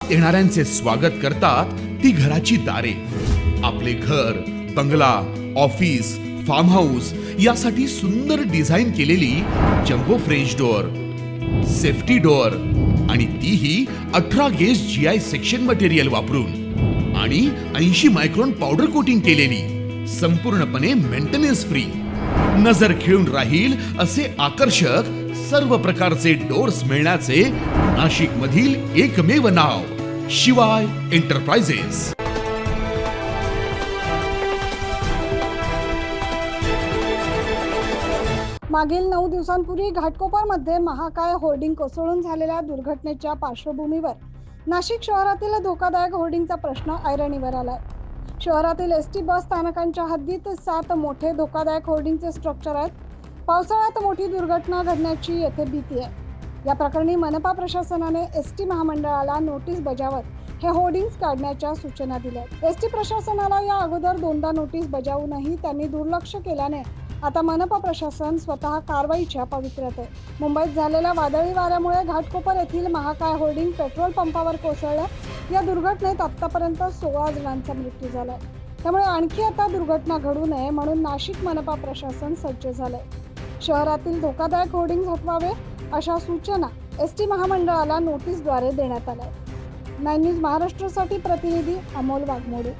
आत येणाऱ्यांचे स्वागत करतात ती घराची दारे. आपले घर, बंगला, ऑफिस, फार्म हाऊस यासाठी सुंदर डिझाईन केलेली jumbo French door, safety door आणि तीही 18 गेज GI सेक्शन मटेरियल वापरून आणि 80 मायक्रॉन पावडर कोटिंग केलेली, संपूर्णपणे मेंटेनन्स फ्री. नजर खिळून राहील असे आकर्षक सर्व प्रकारचे डोअर्स मिळण्याचे नाशिक मधील एकमेव नाव शिवाय एंटरप्राइजेस. मागील 9 दिवसांपूर्वी घाटकोपरमध्ये महाकाय होर्डिंग कोसळून झालेल्या दुर्घटनेच्या पार्श्वभूमीवर नाशिक शहरातील धोकादायक होर्डिंगचा प्रश्न ऐरणीवर आलाय. शहरातील एसटी बस स्थानकांच्या हद्दीत 7 मोठे धोकादायक होर्डिंगचे स्ट्रक्चर आहेत. पावसाळ्यात मोठी दुर्घटना घडण्याची येथे भीती आहे. या प्रकरणी मनपा प्रशासनाने एसटी महामंडळाला नोटीस बजावत हे होर्डिंग्स काढण्याच्या सूचना दिल्या. एसटी प्रशासनाला या अगोदर 2दा नोटीस बजावूनही त्यांनी दुर्लक्ष केल्याने आता मनपा प्रशासन स्वतः कारवाईच्या पवित्र्यात आहे. मुंबईत झालेल्या वादळी वाऱ्यामुळे घाटकोपर येथील महाकाय होर्डिंग पेट्रोल पंपावर कोसळलं. या दुर्घटनेत आतापर्यंत 16 जणांचा मृत्यू झालाय. त्यामुळे आणखी आता दुर्घटना घडू नये म्हणून नाशिक मनपा प्रशासन सज्ज झालंय. शहरातील धोकादायक होर्डिंग हटवावे अशा सूचना एसटी महामंडळाला नोटीसद्वारे देण्यात आल्या. 9 न्यूज महाराष्ट्रासाठी प्रतिनिधी अमोल वाघमोडे.